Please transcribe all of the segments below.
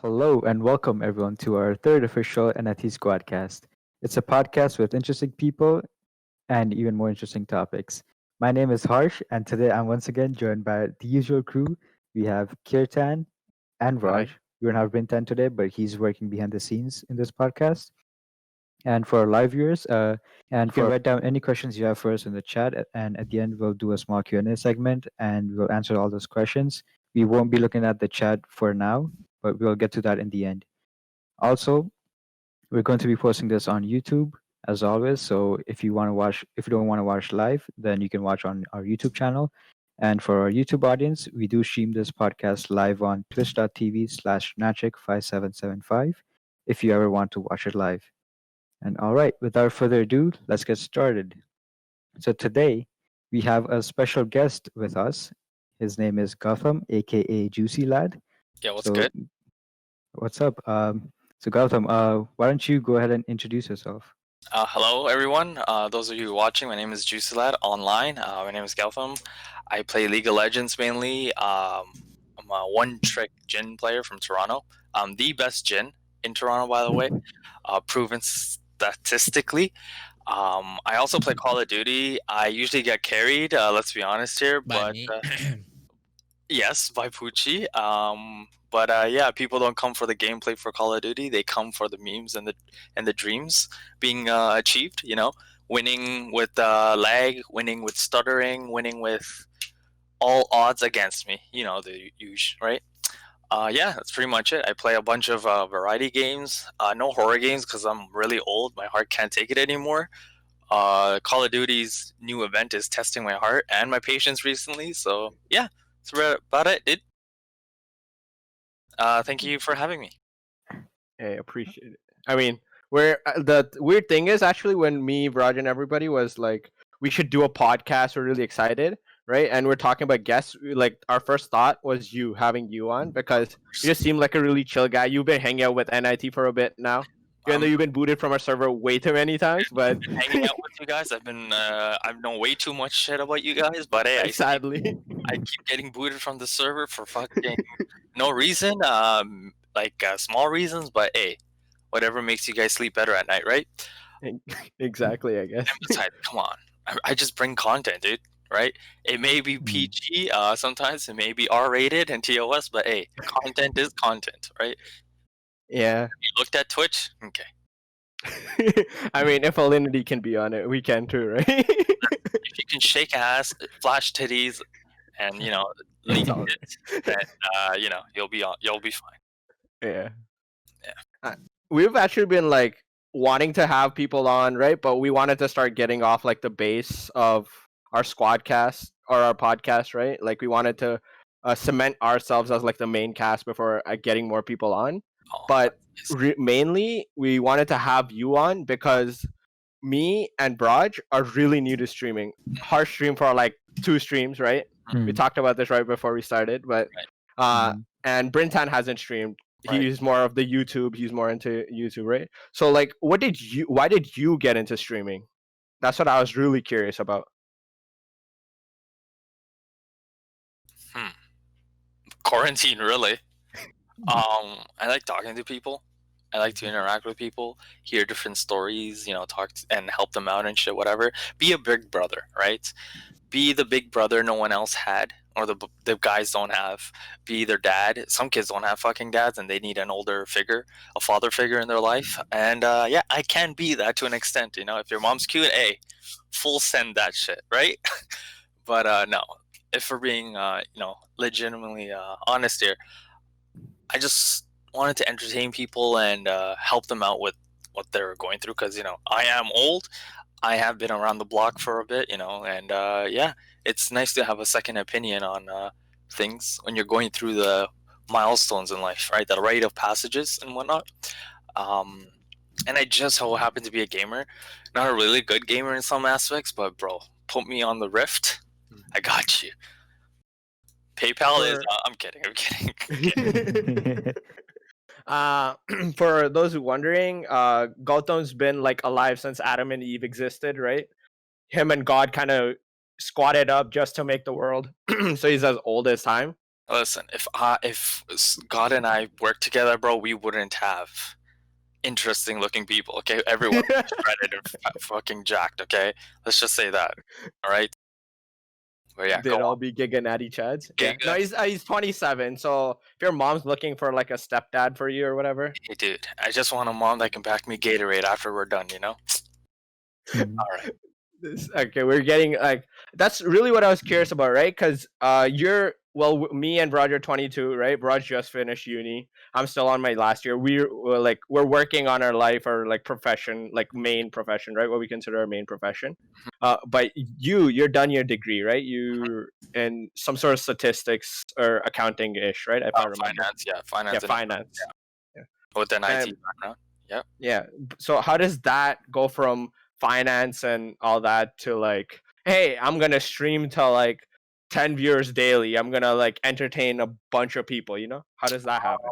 Hello and welcome everyone to our third official NIT Squadcast. It's a podcast with interesting people and even more interesting topics. My name is Harsh, and today I'm once again joined by the usual crew. We have Kirtan and Hi. Vraj. We don't have Birintan today, but he's working behind the scenes in this podcast. And for our live viewers, you can write down any questions you have for us in the chat, and at the end we'll do a small Q&A segment, and we'll answer all those questions. We won't be looking at the chat for now, but we'll get to that in the end. Also, we're going to be posting this on YouTube as always. So if you don't want to watch live, then you can watch on our YouTube channel. And for our YouTube audience, we do stream this podcast live on twitch.tv/Natric5775 if you ever want to watch it live. And all right, without further ado, let's get started. So today we have a special guest with us. His name is Gowtham, aka JoocyLad. Yeah, what's So good? what's up? So Gautam, why don't you go ahead and introduce yourself? Hello, everyone. Those of you watching, my name is JoocyLad online. My name is Gowtham. I play League of Legends mainly. I'm a one-trick Jhin player from Toronto. I'm the best Jhin in Toronto, by the way, proven statistically. I also play Call of Duty. I usually get carried, let's be honest here, By but me. yes, by Poochie. But yeah, people don't come for the gameplay for Call of Duty. They come for the memes and the dreams being achieved. You know, winning with lag, winning with stuttering, winning with all odds against me. You know, the usual, right? Yeah, that's pretty much it. I play a bunch of variety games. No horror games because I'm really old. My heart can't take it anymore. Call of Duty's new event is testing my heart and my patience recently. So yeah, that's about it, dude. Thank you for having me. Hey, appreciate it. I mean, where the weird thing is actually when me, Vraj, and everybody was like, we should do a podcast. We're really excited, right? And we're talking about guests. Like our first thought was having you on because you just seem like a really chill guy. You've been hanging out with NIT for a bit now. Even though you've been booted from our server way too many times, but hanging out with you guys, I've known way too much shit about you guys, but hey, sadly, I keep getting booted from the server for fucking no reason, small reasons, but hey, whatever makes you guys sleep better at night, right? exactly, I guess. And besides, come on, I just bring content, dude. Right? It may be PG, sometimes it may be R-rated and TOS, but hey, content is content, right? Yeah. You looked at Twitch, okay. I mean, if Alinity can be on it, we can too, right? If you can shake ass, flash titties, and leak it, then you'll be fine. Yeah. Yeah. We've actually been like wanting to have people on, right? But we wanted to start getting off like the base of our squadcast or our podcast, right? Like we wanted to cement ourselves as like the main cast before getting more people on. Oh, But mainly, we wanted to have you on because me and Braj are really new to streaming. Harsh streamed for like 2 streams, right? We talked about this right before we started, but and Birintan hasn't streamed. He's more of the YouTube. He's more into YouTube, right? So like, why did you get into streaming? That's what I was really curious about. Quarantine, really. I like talking to people. I like to interact with people, hear different stories, talk and help them out and shit, whatever. Be a big brother, right? Be the big brother no one else had, or the guys don't have. Be their dad. Some kids don't have fucking dads, and they need an older figure, a father figure in their life. And yeah, I can be that to an extent. If your mom's cute, hey, full send that shit, right? But no, if we're being legitimately honest here, I just wanted to entertain people and help them out with what they're going through because I am old. I have been around the block for a bit, and yeah, it's nice to have a second opinion on things when you're going through the milestones in life, right? The rite of passages and whatnot. And I just so happen to be a gamer, not a really good gamer in some aspects, but bro, put me on the Rift, I got you. PayPal is. I'm kidding. For those who wondering, Gowtham's been like alive since Adam and Eve existed, right? Him and God kind of squatted up just to make the world, so he's as old as time. Listen, if God and I worked together, bro, we wouldn't have interesting looking people. Okay, everyone is shredded and fucking jacked. Okay, let's just say that. All right. But yeah, They'd all be gigging at each other. Yeah. No, he's 27. So if your mom's looking for like a stepdad for you or whatever. Hey, dude, I just want a mom that can pack me Gatorade after we're done. You know. All right. Okay, we're getting like that's really what I was curious about, right? Because me and Vraj are 22, right? Vraj just finished uni. I'm still on my last year. We're working on our life, or like profession, like main profession, right? What we consider our main profession. But you're done your degree, right? You're in some sort of statistics or accounting ish, right? If I remember. Finance, yeah, finance. Yeah, finance. Yeah. With an IT background. Yeah. Yeah. So how does that go from finance and all that to like, hey, I'm gonna stream to like 10 viewers daily. I'm gonna like entertain a bunch of people, you know? How does that happen?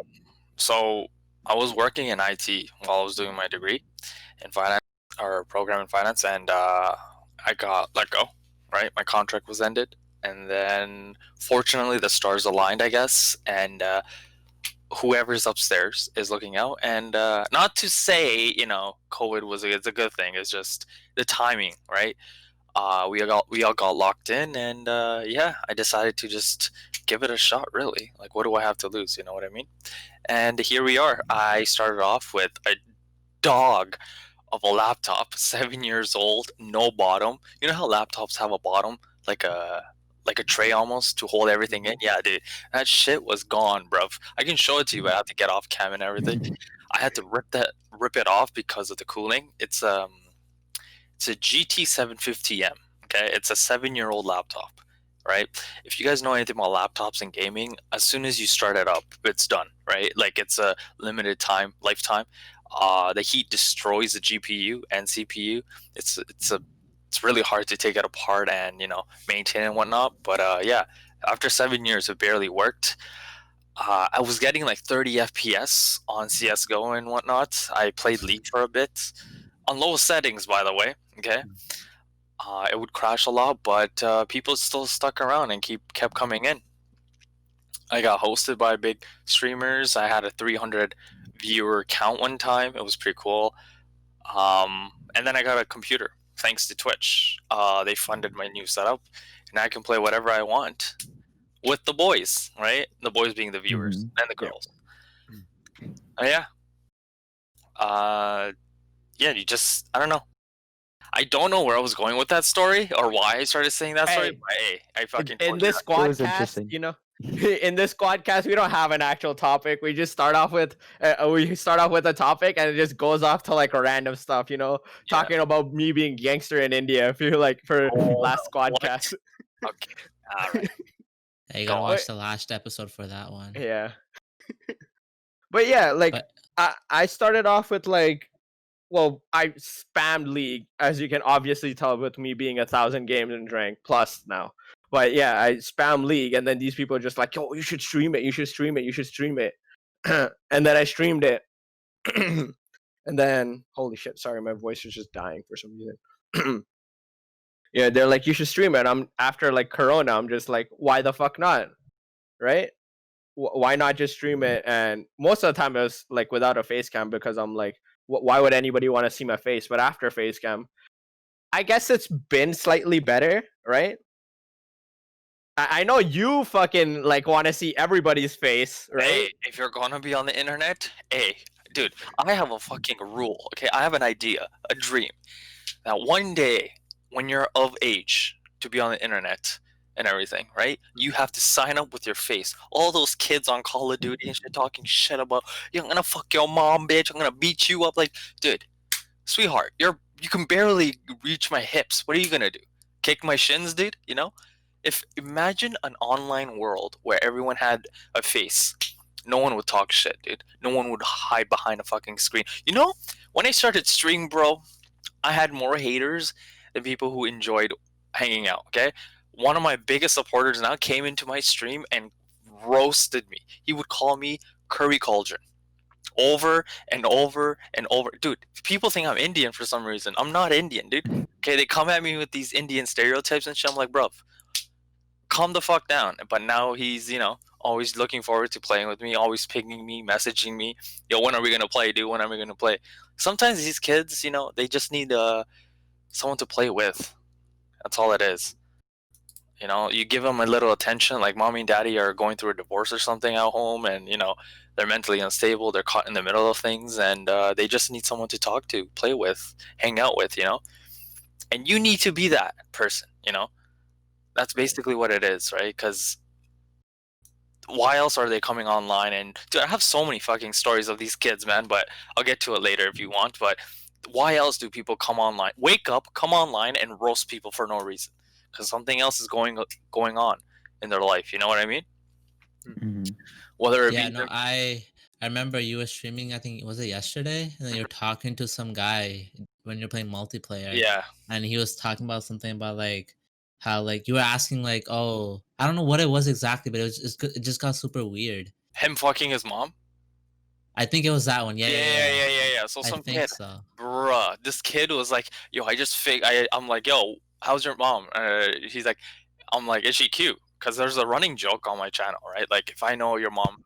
So I was working in IT while I was doing my degree in finance, or program in finance, and I got let go, right? My contract was ended. And then fortunately the stars aligned, I guess, and whoever's upstairs is looking out. And not to say, COVID it's a good thing. It's just the timing, right? We all got locked in, and yeah, I decided to just give it a shot. Really, like, what do I have to lose? You know what I mean? And here we are. I started off with a dog of a laptop, 7 years old, no bottom. You know how laptops have a bottom, like a tray almost to hold everything in? Yeah, dude, that shit was gone, bruv. I can show it to you, but I have to get off cam and everything. I had to rip it off because of the cooling. It's a GT 750M. Okay, it's a 7-year-old laptop, right? If you guys know anything about laptops and gaming, as soon as you start it up, it's done, right? Like, it's a limited lifetime. The heat destroys the GPU and CPU. It's really hard to take it apart and maintain and whatnot. But yeah, after 7 years, it barely worked. I was getting like 30 FPS on CS:GO and whatnot. I played League for a bit on low settings, by the way. Okay, it would crash a lot, but people still stuck around and kept coming in. I got hosted by big streamers. I had a 300 viewer count one time. It was pretty cool. And then I got a computer thanks to Twitch. They funded my new setup, and I can play whatever I want with the boys, right? The boys being the viewers and the girls. Yeah. Yeah, I don't know. I don't know where I was going with that story or why I started saying that story. But hey, I fucking in this Squadcast, in this Squadcast, we don't have an actual topic. We just start off with a topic, and it just goes off to like random stuff. Talking about me being gangster in India. If you like for last Squadcast. Okay, all right. Yeah, you gotta watch the last episode for that one. Yeah. But yeah, I started off with like. Well, I spammed League, as you can obviously tell with me being 1,000 games in rank plus now. But yeah, I spam League, and then these people are just like, yo, you should stream it, you should stream it, you should stream it. And then I streamed it. And then, holy shit, sorry, my voice was just dying for some reason. Yeah, they're like, you should stream it. After like Corona, I'm just like, why the fuck not? Right? Why not just stream it? And most of the time it was like without a face cam, because I'm like, why would anybody want to see my face? But after face cam, I guess it's been slightly better, right? I know you fucking like want to see everybody's face, right? Hey, if you're gonna be on the internet, hey, dude, I have a fucking rule, okay? I have an idea, a dream. That one day, when you're of age to be on the internet and everything, right? You have to sign up with your face. All those kids on Call of Duty and shit talking shit about, I'm gonna fuck your mom, bitch. I'm gonna beat you up. Like, dude, sweetheart, you can barely reach my hips. What are you gonna do? Kick my shins, dude? Imagine an online world where everyone had a face. No one would talk shit, dude. No one would hide behind a fucking screen. When I started streaming, bro, I had more haters than people who enjoyed hanging out, okay? One of my biggest supporters now came into my stream and roasted me. He would call me Curry Cauldron over and over and over. Dude, people think I'm Indian for some reason. I'm not Indian, dude. Okay, they come at me with these Indian stereotypes and shit. I'm like, bro, calm the fuck down. But now he's, always looking forward to playing with me, always pinging me, messaging me, yo, when are we gonna play, dude? When are we gonna play? Sometimes these kids, they just need someone to play with. That's all it is. You give them a little attention, like mommy and daddy are going through a divorce or something at home, and they're mentally unstable, they're caught in the middle of things, and they just need someone to talk to, play with, hang out with, and you need to be that person. That's basically what it is, right? Because why else are they coming online? And dude, I have so many fucking stories of these kids, man, but I'll get to it later if you want. But why else do people come online, wake up, come online and roast people for no reason? Because something else is going on in their life. You know what I mean? Mm-hmm. Whether it Yeah, be no, I remember you were streaming, I think, was it yesterday? And then you're talking to some guy when you're playing multiplayer. Yeah. And he was talking about something about like how like you were asking like, oh, I don't know what it was exactly, but it just got super weird. Him fucking his mom? I think it was that one. Yeah. So I some think kid, so. bruh, this kid was like, yo, I'm like, yo, how's your mom? He's like, I'm like, is she cute? Because there's a running joke on my channel, right? Like, if I know your mom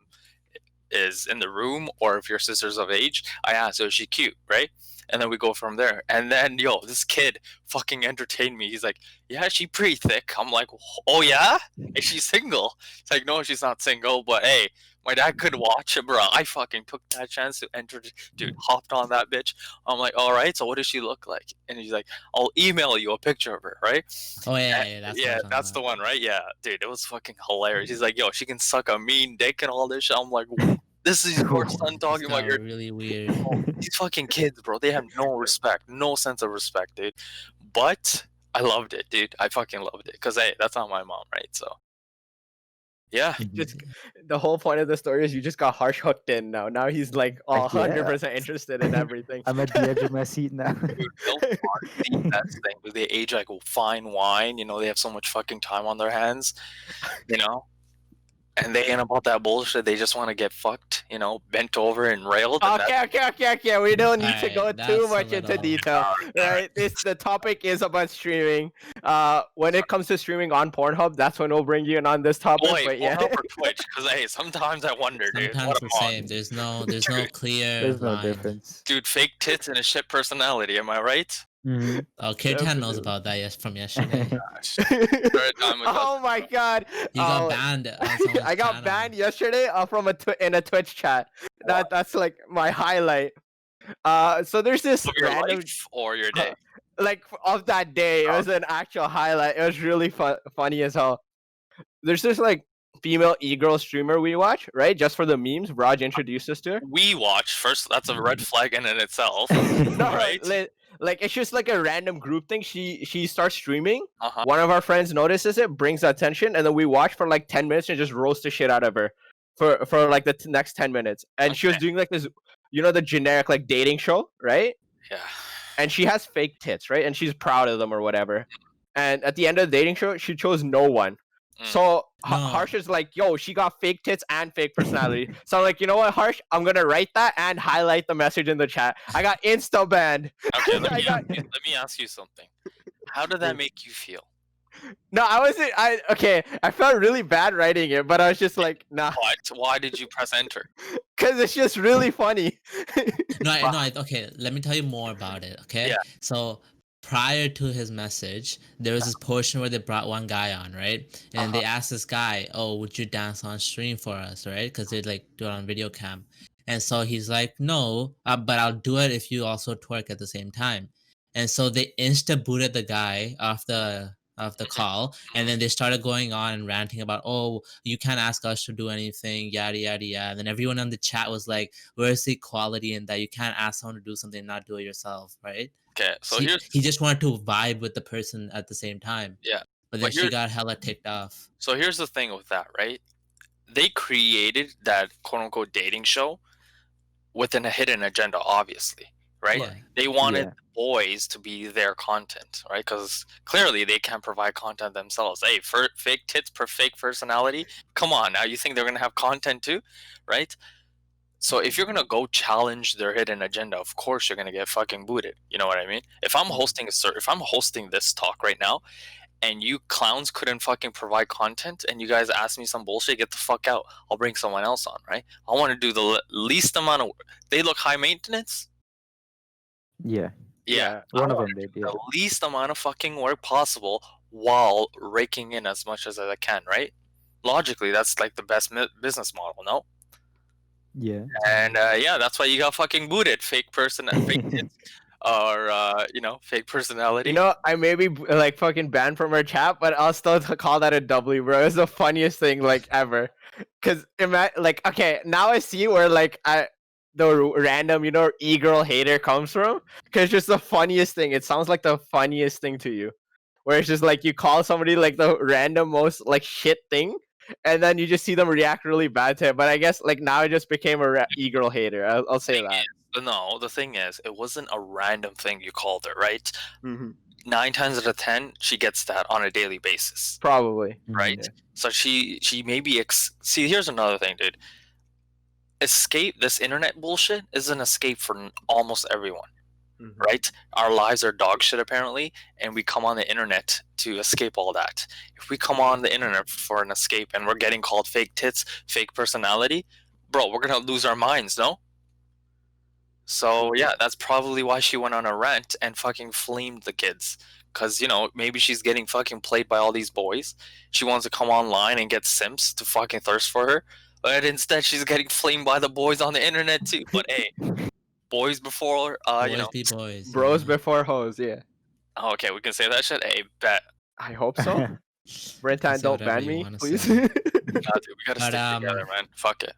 is in the room or if your sister's of age, I ask, is she cute, right? And then we go from there. And then, yo, this kid fucking entertained me. He's like, yeah, she pretty thick. I'm like, oh yeah? Is she single? It's like, no, she's not single, but hey, my dad could watch it, bro. I fucking took that chance to enter, dude, hopped on that bitch. I'm like, all right, so what does she look like? And he's like, I'll email you a picture of her, right? Oh yeah, that's the one, right? Yeah, dude, it was fucking hilarious. He's like, yo, she can suck a mean dick and all this shit. I'm like, this is your son talking about your really weird. these fucking kids, bro. They have no respect, no sense of respect, dude. But I loved it, dude. I fucking loved it because hey, that's not my mom, right? So yeah, Just the whole point of the story is you just got Harsh hooked in now. Now he's like 100% interested in everything. I'm at the edge of my seat now. dude, those are the best thing. They age like fine wine. They have so much fucking time on their hands. And they ain't about that bullshit. They just want to get fucked, bent over and railed. And Okay. We don't need to go Alright, too much that's a into little- detail. Right? The topic is about streaming. When it comes to streaming on Pornhub, that's when we'll bring you in on this topic. Wait, but yeah. Pornhub or Twitch? Because hey, sometimes I wonder, dude. Sometimes What the am I? same. There's no clear There's no line. difference. Dude, fake tits and a shit personality. Am I right? Mm-hmm. Oh, Kirtan knows Definitely. about that from yesterday. Gosh. Right, Oh my god. He got Oh, banned. On someone's I got channel. banned yesterday from in a Twitch chat. That's like my highlight. So there's this Of your random life or your day? like of that day. It was an actual highlight. It was really funny as hell. There's this like female e-girl streamer we watch, right? Just for the memes. Vraj introduced us to her. We watch first. That's a red flag in and itself. No, Right? like it's just like a random group thing. She starts streaming. Uh-huh. One of our friends notices it, brings attention, and then we watch for like 10 minutes and just roast the shit out of her for like the next 10 minutes. And she was doing like this, the generic like dating show, right? Yeah. And she has fake tits, right? And she's proud of them or whatever. And at the end of the dating show, she chose no one. So Harsh is like, yo, she got fake tits and fake personality. So I'm like, you know what, Harsh? I'm gonna write that and highlight the message in the chat. I got insta banned. Okay, let me ask you something. How did that make you feel? No, I felt really bad writing it, but I was just like, nah, What? Why did you press enter? because it's just really funny. Okay, let me tell you more about it. Okay. Yeah. So prior to his message, there was this portion where they brought one guy on, right? And they asked this guy, "Oh, would you dance on stream for us?" Right? Because they'd like do it on video cam. And so he's like, "No, but I'll do it if you also twerk at the same time." And so they insta booted the guy off the call, and then they started going on and ranting about, "Oh, you can't ask us to do anything, yada yada yada." And then everyone on the chat was like, "Where's the equality in that? You can't ask someone to do something and not do it yourself, right?" Okay, so he just wanted to vibe with the person at the same time. Yeah. But then she got hella ticked off. So here's the thing with that, right? They created that quote unquote dating show within a hidden agenda, obviously, right? Yeah. They wanted boys to be their content, right? Because clearly they can't provide content themselves. Hey, for fake tits per fake personality, come on now. You think they're gonna have content too, right? So if you're gonna go challenge their hidden agenda, of course you're gonna get fucking booted. You know what I mean? If I'm hosting this talk right now, and you clowns couldn't fucking provide content, and you guys asked me some bullshit, get the fuck out. I'll bring someone else on, right? I want to do the least amount of work. They look high maintenance. Yeah. Yeah, One I of want them to did. do Yeah. the least amount of fucking work possible while raking in as much as I can, right? Logically, that's like the best business model, no? Yeah. And yeah, that's why you got fucking booted. Fake person, fake tits, or fake personality. You know, I may be like fucking banned from our chat, but I'll still call that a W, bro. It's the funniest thing like ever. Cause like, okay, now I see where like the random, e-girl hater comes from. Cause it's just the funniest thing. It sounds like the funniest thing to you. Where it's just like you call somebody like the random most like shit thing, and then you just see them react really bad to it. But I guess like now I just became a e-girl hater. I'll say that. No, the thing is, it wasn't a random thing you called her, right? Mm-hmm. 9 times out of 10, she gets that on a daily basis, Probably. right? Yeah. So she maybe see. Here's another thing, dude. Escape this internet bullshit is an escape for almost everyone, right? Our lives are dog shit apparently, and we come on the internet to escape all that. If we come on the internet for an escape and we're getting called fake tits, fake personality, bro, we're gonna lose our minds, no? So yeah, that's probably why she went on a rant and fucking flamed the kids. Cause maybe she's getting fucking played by all these boys. She wants to come online and get simps to fucking thirst for her. But instead she's getting flamed by the boys on the internet too. But hey, boys before Boys be boys. Bros yeah. before hoes, yeah. Oh, okay, we can say that shit. Hey, bet. I hope so. Birintan, Say don't whatever ban you me, wanna please. say. Nah, dude, we gotta But, stick together, man. Fuck it.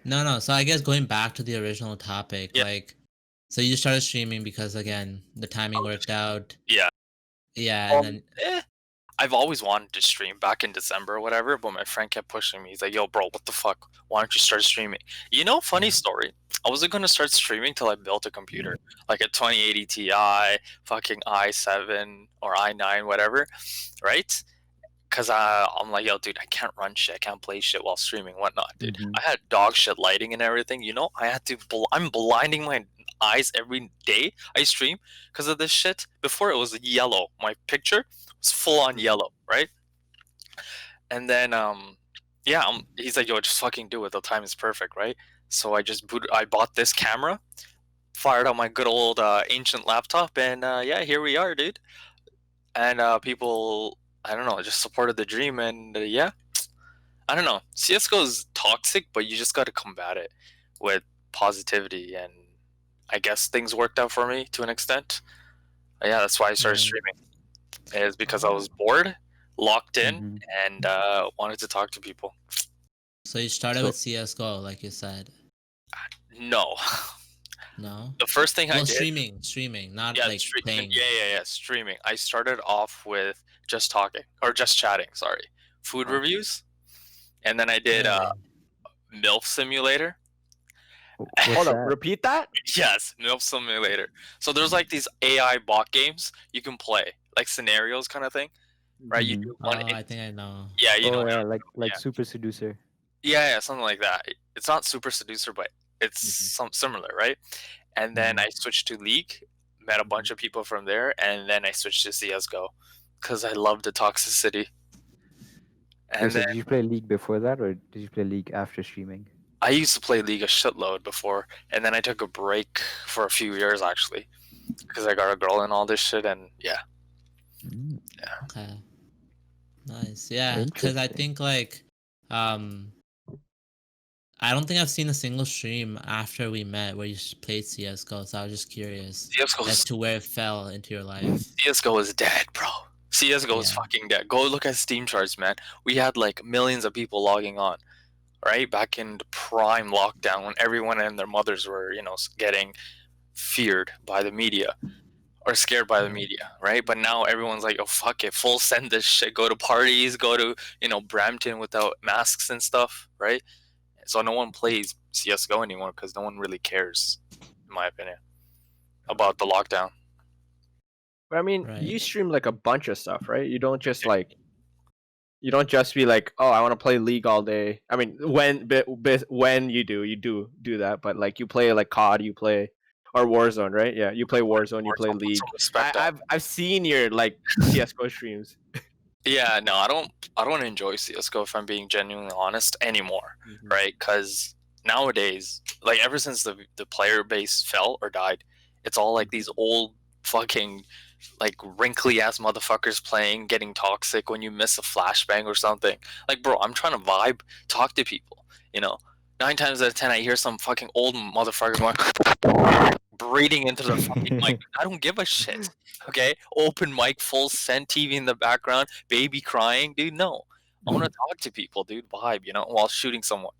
No. So I guess going back to the original topic, Yeah. like, so you started streaming because again the timing worked out. Yeah. Yeah, and then I've always wanted to stream back in December or whatever, but my friend kept pushing me. He's like, yo, bro, what the fuck? Why don't you start streaming? Funny story. I wasn't going to start streaming till I built a computer, like a 2080 Ti, fucking i7 or i9, whatever, right? Because I'm like, yo, dude, I can't run shit. I can't play shit while streaming, whatnot, dude. I had dog shit lighting and everything, I had to, I'm blinding my eyes every day I stream because of this shit. Before it was yellow. My picture was full on yellow, right? And then, he's like, yo, just fucking do it. The time is perfect, right? So I bought this camera, fired up my good old ancient laptop, and yeah, here we are, dude. And people, I don't know, just supported the dream, and yeah, I don't know. CS:GO is toxic, but you just got to combat it with positivity, and I guess things worked out for me to an extent. Yeah, that's why I started streaming. It's because I was bored, locked in, and wanted to talk to people. so you started with CS:GO, like you said. No. No. The first thing I did. Streaming, not like playing. Yeah, streaming. I started off with just talking or just chatting. Sorry, food reviews, and then I did MILF Simulator. Hold up, repeat that? Yes, MILF Simulator. So there's like these AI bot games you can play, like scenarios kind of thing, right? You do one. I think I know. Yeah, you know. Yeah, like Super Seducer. Yeah, something like that. It's not Super Seducer, but it's some similar, right? And then I switched to League, met a bunch of people from there, and then I switched to CS:GO because I love the toxicity. And so did you play League before that, or did you play League after streaming? I used to play League a shitload before, and then I took a break for a few years actually because I got a girl and all this shit, and yeah. Okay. Nice. Yeah, because I think like I don't think I've seen a single stream after we met where you played CS:GO, so I was just curious as to where it fell into your life. CS:GO is dead, bro. CS:GO is fucking dead. Go look at Steam charts, man. We had like millions of people logging on, right? Back in the prime lockdown when everyone and their mothers were, getting feared by the media or scared by the media, right? But now everyone's like, oh, fuck it, full send this shit. Go to parties, go to, Brampton without masks and stuff, right? So no one plays CS:GO anymore because no one really cares, in my opinion, about the lockdown. But I mean, you stream like a bunch of stuff, right? You don't just you don't just be like, oh, I want to play League all day. I mean, when you do that, but like you play like COD, you play or Warzone, right? Yeah, you play Warzone, you play League. I've seen your like CS:GO streams. Yeah, no, I don't enjoy CS:GO if I'm being genuinely honest anymore, right? Because nowadays, like ever since the player base fell or died, it's all like these old fucking like wrinkly ass motherfuckers playing, getting toxic when you miss a flashbang or something. Like, bro, I'm trying to vibe, talk to people. You know, 9 times out of 10, I hear some fucking old motherfucker going breathing into the fucking mic. I don't give a shit. Okay, open mic, full send, TV in the background, baby crying, dude. No, I want to talk to people, dude. Vibe, while shooting someone.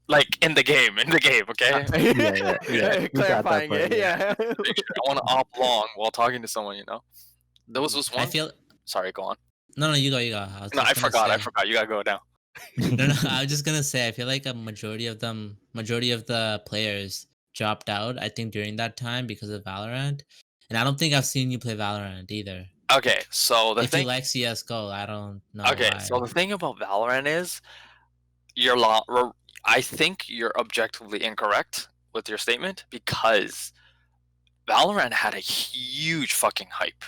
Like in the game, okay. Yeah. We got that Clarifying part. it, yeah. Make sure I want to op long while talking to someone. There was this I one. feel Sorry, go on. no, you go. I was No, just I gonna forgot. say. I forgot. You gotta go now. No, I was just gonna say I feel like a majority of the players dropped out. I think during that time because of Valorant, and I don't think I've seen you play Valorant either. Okay, so If you like CS:GO, I don't know Okay, why. so the thing about Valorant is I think you're objectively incorrect with your statement because Valorant had a huge fucking hype,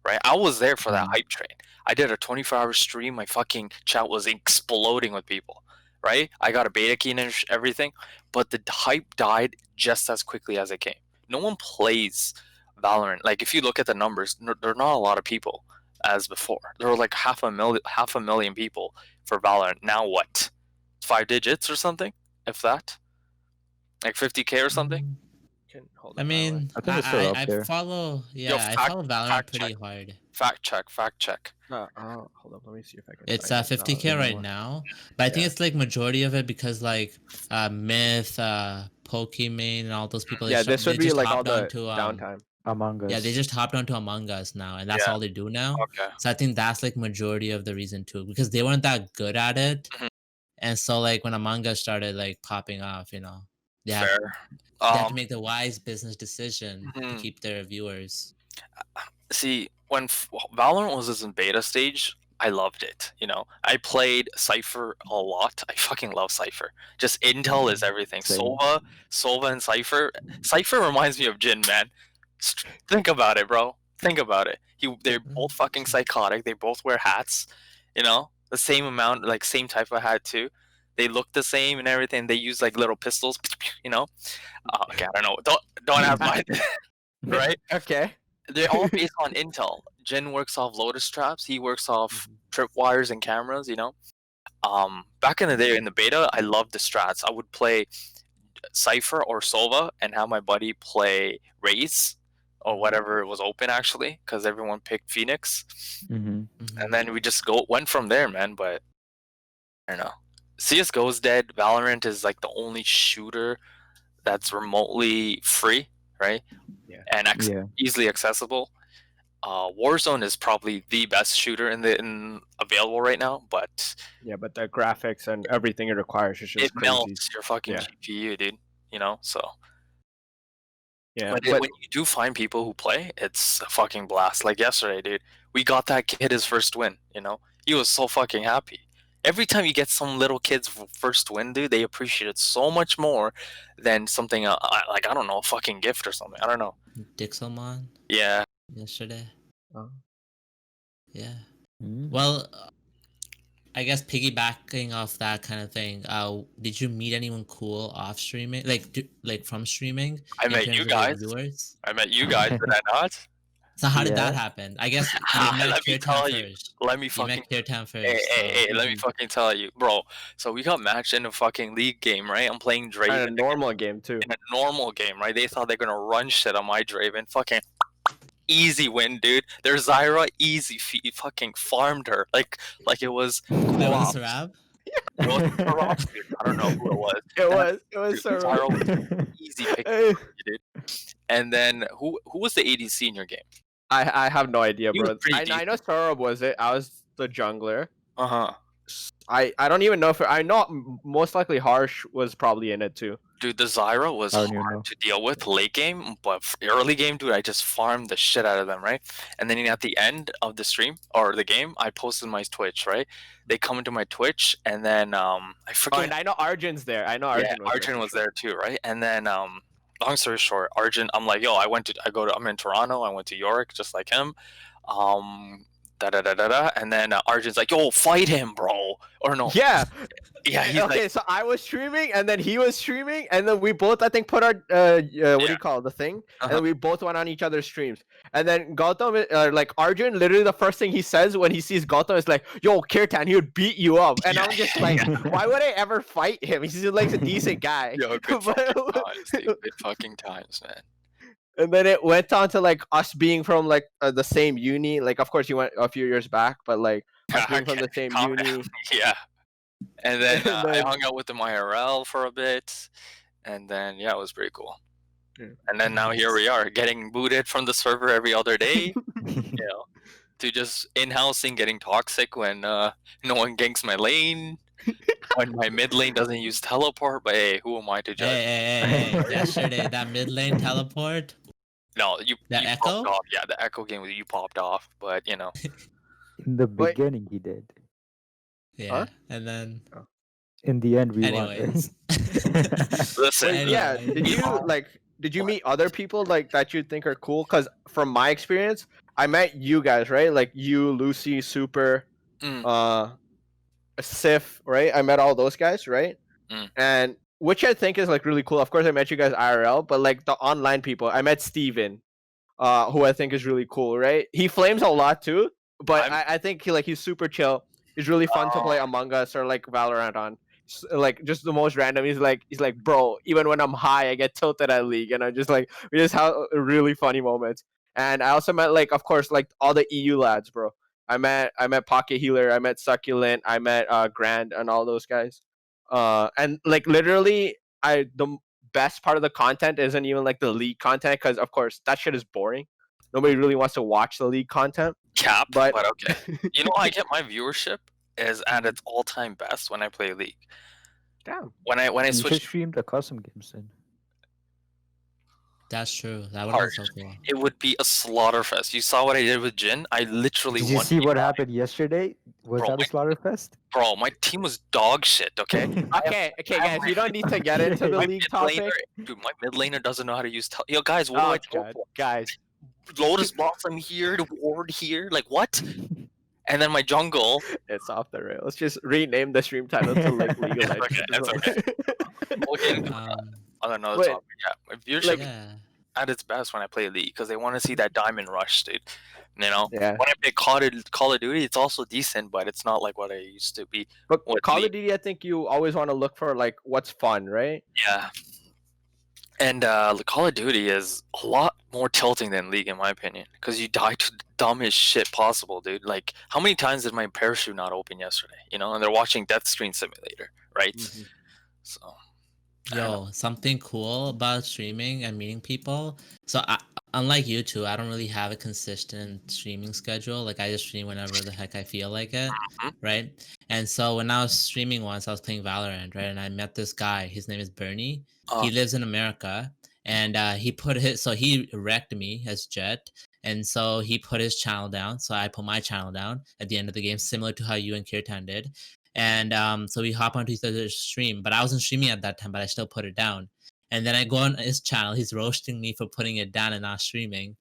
right? I was there for that hype train. I did a 24-hour stream. My fucking chat was exploding with people, right? I got a beta key and everything, but the hype died just as quickly as it came. No one plays Valorant. Like if you look at the numbers, there are not a lot of people as before. There were like half a million people for Valorant. Now what? 5 digits or something, if that, like 50K or something. I mean, I think it's still up I there. follow. Yo, Yeah, I follow Valorant pretty hard. Fact check. Hold on, let me see if I can. It's find it. 50K right now, but I think it's like majority of it because like Myth, Pokimane, and all those people. Yeah, this would they be just like all hopped the onto downtime. Among Us. yeah, they just hopped onto Among Us now, and that's Yeah. all they do now. Okay. So I think that's like majority of the reason too, because they weren't that good at it, and so like when Among Us started like popping off, they had, Fair. they had to make the wise business decision to keep their viewers. See, when Valorant was in beta stage, I loved it. I played Cypher a lot. I fucking love Cypher. Just intel is everything. Same. Sova, and Cypher. Cypher reminds me of Jin, man. Think about it, bro. Think about it. They're both fucking psychotic. They both wear hats. The same amount, like same type of hat too. They look the same and everything. They use like little pistols. Okay, I don't know. Don't have mine. Right? Okay. They're all based on intel. Jin works off lotus traps. He works off tripwires and cameras. Back in the day in the beta, I loved the strats. I would play Cypher or Sova and have my buddy play Raze or whatever was open actually, because everyone picked Phoenix, and then we just went from there, man. But I don't know. CS:GO is dead. Valorant is like the only shooter that's remotely free, right? Yeah. And easily accessible. Warzone is probably the best shooter in available right now, but but the graphics and everything it requires is just crazy. melts your fucking GPU, dude. So yeah. But when you do find people who play, it's a fucking blast. Like yesterday, dude, we got that kid his first win. He was so fucking happy. Every time you get some little kid's first win, dude, they appreciate it so much more than something like, I don't know, a fucking gift or something. I don't know. Dixelmon? Yeah. Yesterday. Oh. Yeah. Well, I guess piggybacking off that kind of thing, did you meet anyone cool off streaming? Like from streaming? I met you guys. I met you guys, did I not? So how did that happen? I guess you met Kirtan first. Let me fucking Kirtan first. Hey, let me fucking tell you, bro. So we got matched in a fucking league game, right? I'm playing Draven. In a normal game too. In a normal game, right? They thought they're gonna run shit on my Draven. Fucking easy win, dude. Their Zyra easy fucking farmed her. Like it was. That was Sarab? It wasn't Sarab, dude. I don't know who it was. It was Sarab. Zyra was easy pick, dude. And then who was the ADC in your game? I have no idea, bro. I know Sarab was it. I was the jungler. I don't even know if I know. Most likely Harsh was probably in it too. Dude, the Zyra was hard to deal with late game, but early game, dude, I just farmed the shit out of them, right? And then at the end of the stream or the game, I posted my Twitch, right? They come into my Twitch, and then I forget. Oh, and I know Arjun's there. I know Arjun. Yeah, Arjun was there too, right? And then long story short, Arjun, I'm like, yo, I'm in Toronto. I went to York, just like him. da da da da da, and then Arjun's like, "Yo, fight him, bro," or no? Yeah. Yeah, he's Okay, like, so I was streaming, and then he was streaming, and then we both, I think, put our what do you call it, the thing, and then we both went on each other's streams. And then Gowtham, like Arjun, literally the first thing he says when he sees Gowtham is like, "Yo, Kirtan, he would beat you up," and I'm just like, why would I ever fight him? He's just like a decent guy. yo, good fucking times, dude. Good fucking times, man. And then it went on to like us being from like the same uni. Like, of course, you went a few years back, but like us being from the same Calm uni. down. Yeah. And then, And I then- hung out with him IRL for a bit, and then yeah, it was pretty cool. Yeah. And then now here we are, getting booted from the server every other day, you know, to just in-housing, getting toxic when no one ganks my lane, when my mid lane doesn't use teleport. But hey, who am I to judge? Hey, yesterday that mid lane teleport. No, you Echo? popped off. Yeah, the echo game you popped off, but you know, In the Wait. beginning, he did. Yeah, and then In the end, we won. anyways. listen, Wait, yeah. Anyway. Did you meet other people like that you think are cool? Because from my experience, I met you guys, right? Like you, Lucy, Super, Sif, right? I met all those guys, right? And which I think is like really cool. Of course, I met you guys IRL, but like the online people, I met Steven, who I think is really cool, right? He flames a lot too, but I think he's super chill. He's really fun to play Among Us or like Valorant on. Like just the most random. He's like, bro, even when I'm high, I get tilted at League, and I'm just like, we just have really funny moments. And I also met like, of course, like all the EU lads, bro. I met Pocket Healer, I met Succulent, I met Grand, and all those guys. And like literally, the best part of the content isn't even like the League content, because of course that shit is boring. Nobody really wants to watch the League content. Cap, But okay. You know, I get my viewership is at its all-time best when I play League. Damn. When I You should switch, stream the custom games then. That's true. That would have been so cool. it would be a slaughterfest. You saw what I did with Jin. I literally Did you won. see what happened yesterday? Was Bro, that a slaughterfest? Bro, my team was dog shit. Okay. Okay, guys, you don't need to get into the My League mid topic. laner, dude, my mid laner doesn't know how to use. Yo, guys, what Oh do I god, teleport? guys. Lotus Blossom here, the ward here. Like what? And then my jungle. It's off the rail. Let's just rename the stream title to like League of Legends. It's okay. Okay. On another Wait, topic, yeah, my viewership Yeah. at its best when I play League because they want to see that diamond rush, dude. You know, Yeah. when I play Call of Duty, it's also decent, but it's not like what I used to be. But What Call League? of Duty, I think you always want to look for like what's fun, right? Yeah. And the Call of Duty is a lot more tilting than League, in my opinion, because you die to the dumbest shit possible, dude. Like, how many times did my parachute not open yesterday? You know, and they're watching Death Screen Simulator, right? Mm-hmm. So, Yo, something cool about streaming and meeting people. So, unlike you two, I don't really have a consistent streaming schedule. Like, I just stream whenever the heck I feel like it, right? And so, when I was streaming once, I was playing Valorant, right? And I met this guy. His name is Bernie. He lives in America, and he wrecked me as Jet. And so he put his channel down. So I put my channel down at the end of the game, similar to how you and Kirtan did. And so we hop onto each other's stream, but I wasn't streaming at that time, but I still put it down. And then I go on his channel, he's roasting me for putting it down and not streaming.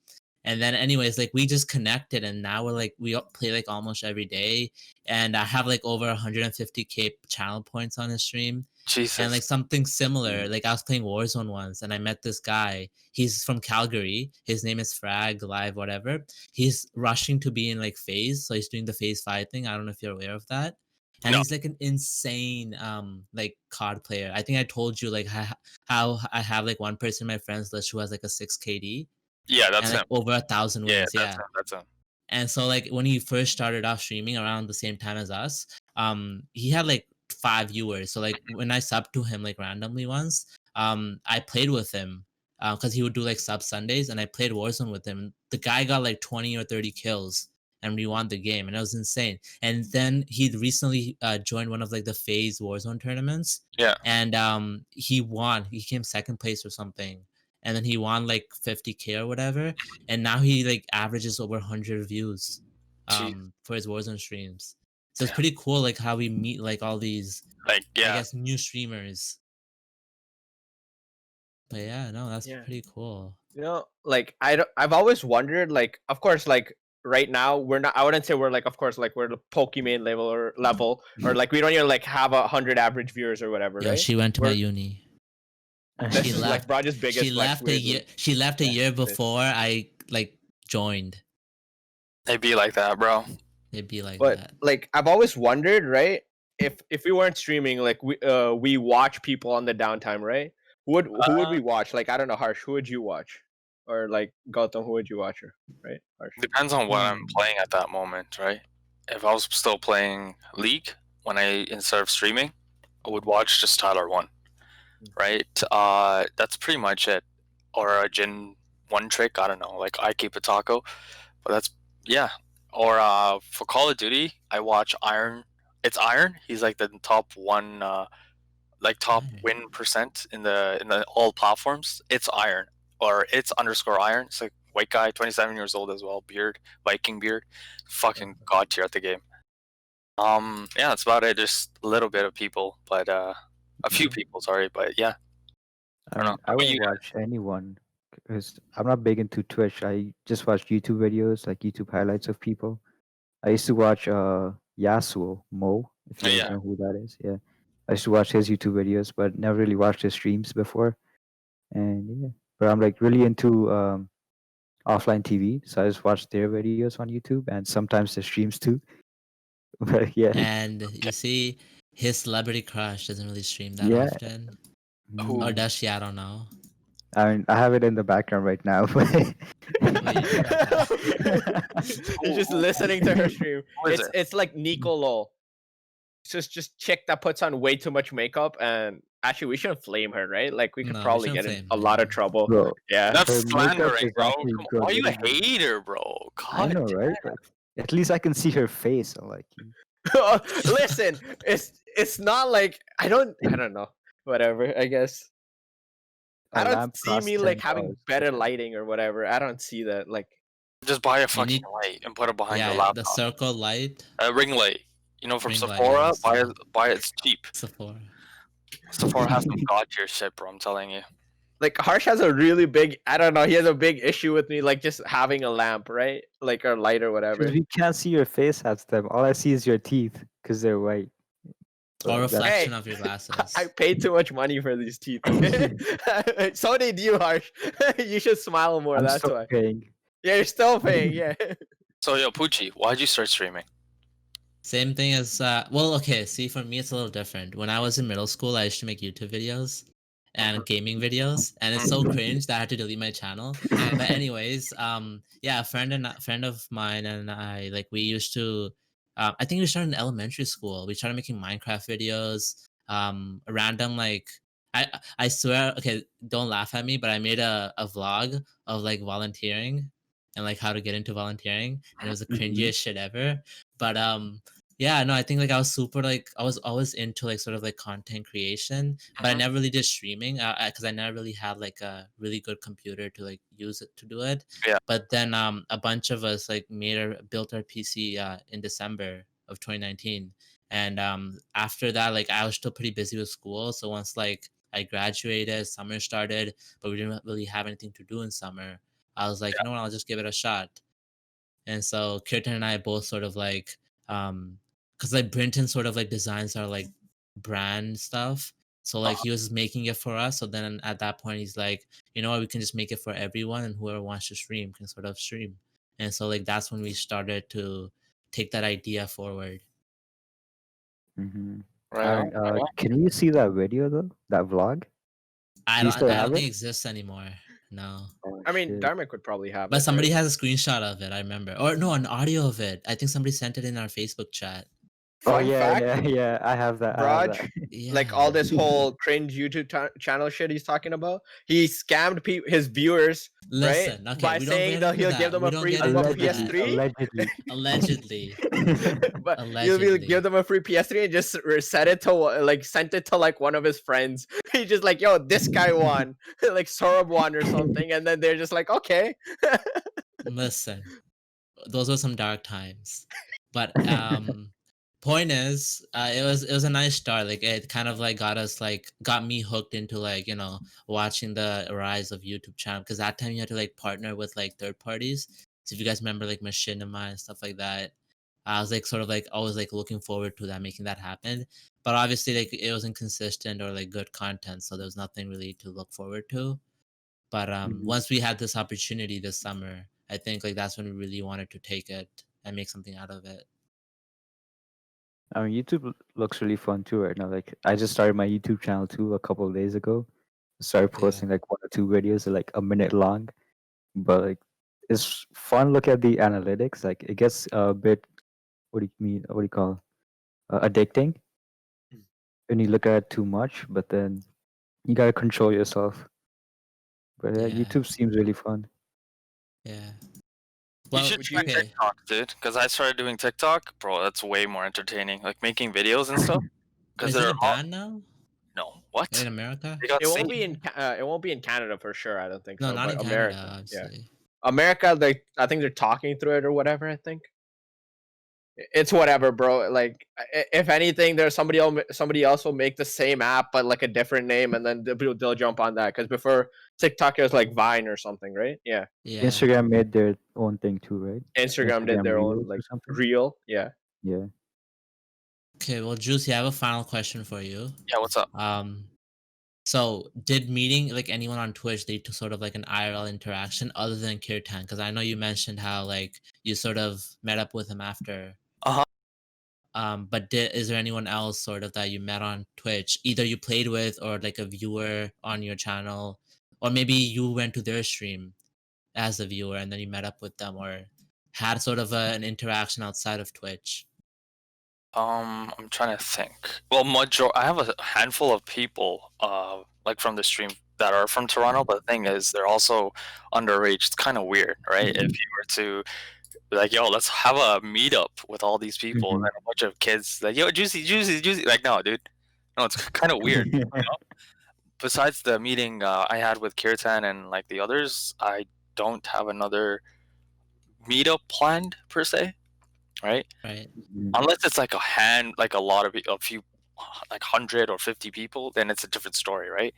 And then anyways, like we just connected, and now we play like almost every day. And I have like over 150k channel points on his stream. Jesus. And like something similar, like I was playing Warzone once, and I met this guy. He's from Calgary. His name is Frag Live, whatever. He's rushing to be in like phase, so he's doing the phase 5 thing. I don't know if you're aware of that. And he's like an insane like COD player. I think I told you like how I have like one person in my friends list who has like a 6 KD. Yeah, that's and, like, him. over 1,000 wins. Yeah, that's him. And so like when he first started off streaming around the same time as us, he had like 5 viewers. So like when I subbed to him like randomly once, I played with him because he would do like sub Sundays, and I played Warzone with him. The guy got like 20 or 30 kills, and we won the game, and it was insane. And then he recently joined one of like the FaZe Warzone tournaments. Yeah. And he won. He came second place or something. And then he won like 50k or whatever. And now he like averages over 100 views for his Warzone streams. So it's pretty cool like how we meet like all these I guess new streamers. But yeah, no, that's pretty cool. You know, like I've always wondered, like, of course, like right now we're not. I wouldn't say we're like, of course, like we're the Pokemon level, or like we don't even like have 100 average viewers or whatever, Yeah, right? she went to my We're- uni. This She is like left. Braj's biggest She flex. left a year. Weirdly. She left a Yeah, year it is. before I like joined. It'd be like that, bro. It'd be like But that. like I've always wondered, right? If we weren't streaming, like we watch people on the downtime, right? Who would we watch? Like I don't know, Harsh. Who would you watch? Or like Gowtham, who would you watch? Right, Harsh. Depends on what I'm playing at that moment, right? If I was still playing League when instead of streaming, I would watch just Tyler 1, right? That's pretty much it. Or a Jin 1 trick, I don't know, like Ike Patako. But that's, yeah. Or for Call of Duty, I watch Iron. It's Iron. He's like the top one, top win percent in the all platforms. It's Iron, or it's _ Iron. It's like white guy, 27 years old as well, beard, Viking beard, fucking god tier at the game. Yeah, that's about it. Just a little bit of people, but a few people, sorry, but yeah. I don't know. I won't watch anyone because I'm not big into Twitch. I just watch YouTube videos, like YouTube highlights of people. I used to watch Yasuo Mo, if you guys know who that is. Yeah, I used to watch his YouTube videos, but never really watched his streams before. And yeah, but I'm like really into offline TV, so I just watch their videos on YouTube and sometimes the streams too. But yeah, And you see, his celebrity crush doesn't really stream that Yeah. often. Who? Or does she? I don't know. I mean, I have it in the background right now. But He's just listening to her stream. Who is it? It's like Nico Lol. It's just chick that puts on way too much makeup, and actually we shouldn't flame her, right? Like we could No, we probably shouldn't get in flame a her, lot of no. trouble. bro, Yeah. That's Her makeup slandering, is bro. actually Come on, good. why are you a hater, bro? I God know, right? Like, at least I can see her face. I'm like, Listen, it's not like I don't know. Whatever, I guess. a I don't lamp see costs me like having $10. better lighting or whatever. I don't see that. Like Just buy a fucking need- light and put it behind your Yeah, laptop. the circle light. A ring light. You know, from Ring light, Sephora, yes, buy yeah. it. Buy it. It's cheap. Sephora. Sephora has some god tier shit, bro. I'm telling you. like Harsh has a really big I don't know, he has a big issue with me like just having a lamp, right? Like or light or whatever. Because we can't see your face half the time. All I see is your teeth because they're white. Or So reflection Hey, of your glasses. I paid too much money for these teeth. So did you, Harsh. You should smile more, I'm that's still why. paying. Yeah, you're still paying, yeah. So yo, Poochie, why'd you start streaming? Same thing as well, okay, see, for me it's a little different. When I was in middle school, I used to make YouTube videos and gaming videos, and it's so cringe that I had to delete my channel. But anyways, yeah, a friend of mine and I, like, we used to I think we started in elementary school. We started making Minecraft videos, random, like, I swear, okay, don't laugh at me, but I made a vlog of like volunteering and like how to get into volunteering, and it was the cringiest shit ever. But yeah, no, I think like I was super, like, I was always into like sort of like content creation, but I never really did streaming because I never really had like a really good computer to like use it to do it. Yeah. But then a bunch of us like built our PC in December of 2019, and after that, like, I was still pretty busy with school. So once like I graduated, summer started, but we didn't really have anything to do in summer. I was like, you know what, I'll just give it a shot. And so Kirtan and I both sort of like, because like Birintan sort of like designs our like brand stuff. So like he was making it for us. So then at that point he's like, you know what, we can just make it for everyone, and whoever wants to stream can sort of stream. And so like that's when we started to take that idea forward. Mm-hmm. Right. Can we see that video though? That vlog? I Do you don't still I have don't think it? it exists anymore. No. Oh, I mean shit. Dharmic would probably have But it, somebody right? has a screenshot of it, I remember. Or no, an audio of it. I think somebody sent it in our Facebook chat. Oh Fun yeah, fact, yeah. I have that. I have Braj, that. Yeah. like all this whole cringe YouTube channel shit he's talking about, he scammed his viewers, Listen, right? okay, By we don't saying get that into he'll that. give them We a don't free get into that. PS3. Allegedly. Allegedly. But he'll Allegedly. give them a free PS3 and just sent it to sent it to like one of his friends. He's just like, yo, this guy won, like Sorab won or something, and then they're just like, okay. Listen, those were some dark times. But point is, it was a nice start. Like, it kind of like got me hooked into like, you know, watching the rise of YouTube channel, because that time you had to like partner with like third parties. So if you guys remember like Machinima and stuff like that, I was like sort of like always like looking forward to that, making that happen. But obviously like it wasn't consistent or like good content, so there was nothing really to look forward to. But once we had this opportunity this summer, I think like that's when we really wanted to take it and make something out of it. I mean, YouTube looks really fun too right now. Like, I just started my YouTube channel too a couple of days ago. Started Yeah. posting like 1 or 2 videos, like a minute long. But like, it's fun. Look at the analytics. Like, it gets a bit. What do you mean? What do you call addicting? When you look at it too much, but then you gotta control yourself. But yeah, Yeah. YouTube seems really fun. Yeah. You Well, should try okay. TikTok, dude. Because I started doing TikTok, bro. That's way more entertaining. Like making videos and stuff. Because Is they're it banned now no what in America? they got It won't saved. be in it won't be in Canada for sure. I don't think No, so. not But in Canada, America, yeah, obviously. America. I think they're talking through it or whatever. I think it's whatever, bro. Like, if anything, there's somebody else will make the same app but like a different name, and then they'll jump on that. Because before TikTok, it was like Vine or something, right? Yeah. Yeah. Instagram made their own thing too, right? Instagram did their own Reels or like something. reel. Yeah. Yeah. Okay, well, Juicy, I have a final question for you. Yeah, what's up? So did meeting like anyone on Twitch lead to sort of like an IRL interaction other than Kirtan? Because I know you mentioned how like you sort of met up with him after. But is there anyone else sort of that you met on Twitch, either you played with or like a viewer on your channel, or maybe you went to their stream as a viewer and then you met up with them or had sort of an interaction outside of Twitch? I'm trying to think. Well, I have a handful of people, like from the stream that are from Toronto, but the thing is, they're also underage. It's kind of weird, right? If you were to be like, yo, let's have a meetup with all these people, and then a bunch of kids like, yo, juicy. Like, no, dude, no, it's kind of weird. You know? Besides the meeting I had with Kirtan and like the others, I don't have another meetup planned per se, right? Right. Unless it's like like a few, like 100 or 50 people, then it's a different story, right?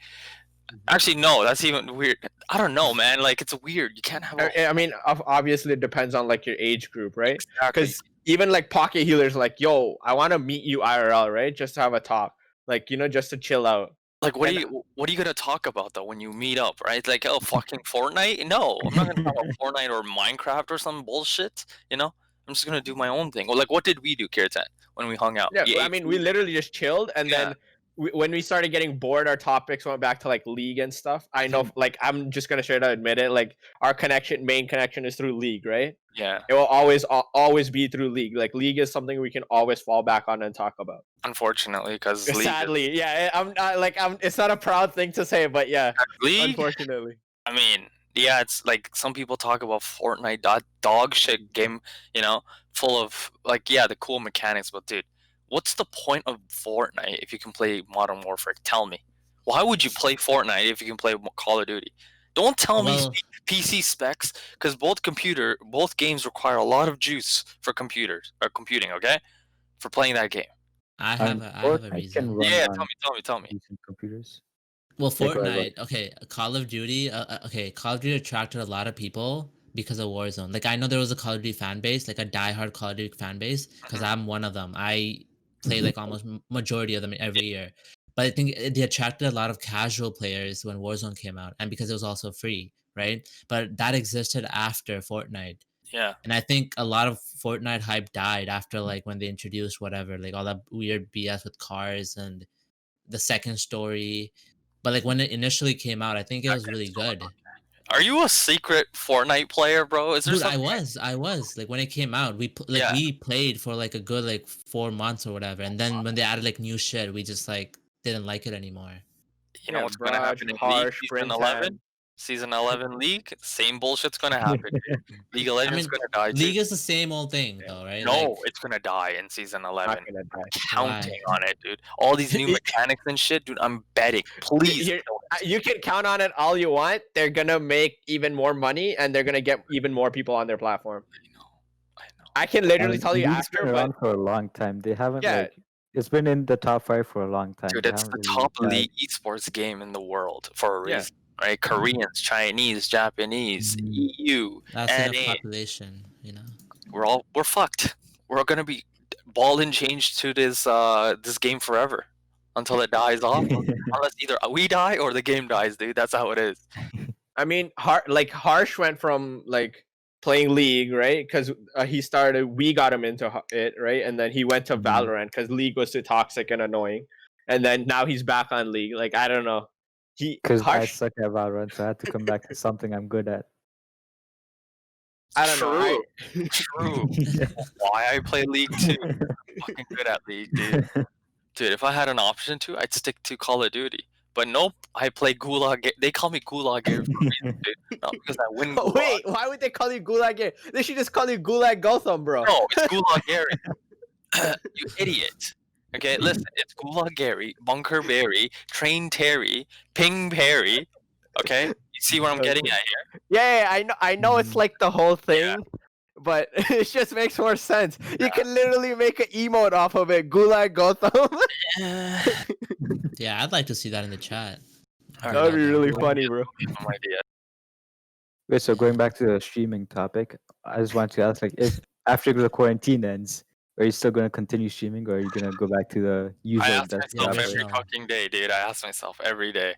Actually, no, that's even weird. I don't know, man. Like, it's weird. You can't have I mean, obviously it depends on like your age group, right? exactly. Because even like pocket healers, like, yo, I want to meet you IRL, right? Just to have a talk, like, just to chill out. Like, what are you gonna talk about though when you meet up, right? Like, oh, fucking Fortnite? No, I'm not gonna talk about Fortnite or Minecraft or some bullshit. You know, I'm just gonna do my own thing. Or like, what did we do, Kirtan, when we hung out? Yeah, We I ate mean, food? we literally just chilled, and Yeah. then when we started getting bored, our topics went back to like League and stuff. I know, like, I'm just gonna straight out admit it. Like, our main connection is through League, right? Yeah. It will always be through League. Like, League is something we can always fall back on and talk about. Unfortunately, because Sadly, yeah, I'm like, it's not a proud thing to say, but yeah, League. unfortunately. I mean, yeah, it's like some people talk about Fortnite, dog shit game, full of like, yeah, the cool mechanics, but dude, what's the point of Fortnite if you can play Modern Warfare? Tell me. Why would you play Fortnite if you can play Call of Duty? Don't tell me PC specs, because both games require a lot of juice for computing, okay? For playing that game. I have a reason. Yeah, tell me. Decent computers. Well, Fortnite, okay, Call of Duty, Call of Duty attracted a lot of people because of Warzone. Like, I know there was a Call of Duty fan base, like a diehard Call of Duty fan base, because I'm one of them. I play like almost majority of them every year. But I think they attracted a lot of casual players when Warzone came out, and because it was also free, right? But that existed after Fortnite. Yeah. And I think a lot of Fortnite hype died after like when they introduced whatever, like all that weird BS with cars and the second story. But like when it initially came out, I think it was really good. Are you a secret Fortnite player, bro? Is there Dude, something? I was like when it came out, we played for like a good like 4 months or whatever, and then when they added like new shit, we just like didn't like it anymore. You know what's gonna happen in League season 11? Season 11 League, same bullshit's gonna happen. League of Legends gonna die too. League is the same old thing though, right? No, like, it's gonna die in season 11. Not gonna die. Counting on it, dude. All these new mechanics and shit, dude. I'm betting. Please. You can count on it all you want. They're gonna make even more money, and they're gonna get even more people on their platform. I know. I can literally tell you League's after, been but around for a long time. They haven't Yeah. it's been in the top 5 for a long time. Dude, They it's the haven't really top died. league esports game in the world for a Yeah. reason. right? Koreans, Chinese, Japanese, EU, That's enough NA. population, you know. We're fucked. We're gonna be ball and change to this game forever until it dies off. Unless either we die or the game dies, dude. That's how it is. I mean, Harsh went from like playing League, right? Because we got him into it, right? And then he went to Valorant because League was too toxic and annoying. And then now he's back on League. Like, I don't know. Because I Harsh, suck at Valorant, so I had to come back to something I'm good at. I don't know. True. Why I play League too? Fucking good at League, dude. Dude, if I had an option to, I'd stick to Call of Duty. But nope, I play Gulag. They call me Gulag Gary for a reason, dude. Not because I win Gulag. Wait, why would they call you Gulag Gary? They should just call you Gulag Gowtham, bro. No, it's Gulag Gary. You idiot. Okay, listen, it's Gulag Gary, Bunker Berry, Train Terry, Ping Perry. Okay, you see what I'm getting at here? Yeah, I know it's like the whole thing, but it just makes more sense. You can literally make an emote off of it, Gulag Gowtham. Yeah, I'd like to see that in the chat. That would be really funny, bro. No idea. Wait, so going back to the streaming topic, I just want to ask, like, if after the quarantine ends, are you still going to continue streaming, or are you going to go back to the I usual? ask myself every fucking day, dude. I ask myself every day.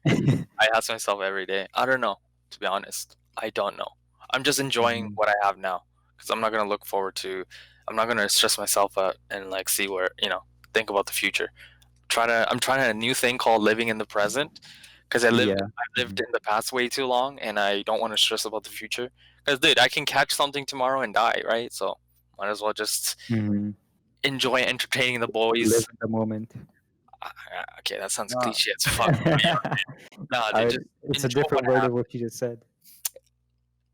I don't know, to be honest. I don't know. I'm just enjoying what I have now because I'm not gonna look forward to. I'm not gonna stress myself out and like see where think about the future. I'm trying a new thing called living in the present because I lived in the past way too long and I don't want to stress about the future. Because dude, I can catch something tomorrow and die, right? So might as well just enjoy entertaining the boys. Live in the moment. Okay, that sounds cliche as fuck. Nah, dude, it's a different word of what you just said.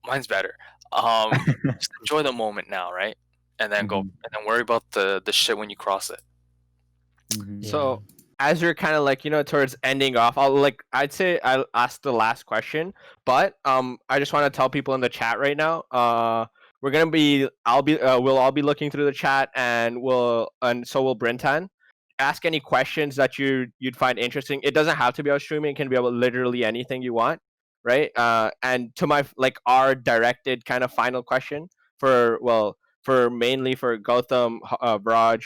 Mine's better. Just enjoy the moment now, right? And then go and then worry about the shit when you cross it. So as you're kind of like towards ending off, I'd say I'll ask the last question, but I just want to tell people in the chat right now, we'll all be looking through the chat, and so will Birintan. Ask any questions that you'd find interesting. It doesn't have to be about streaming; it can be about literally anything you want, right? And to our directed kind of final question for mainly for Gowtham, Vraj,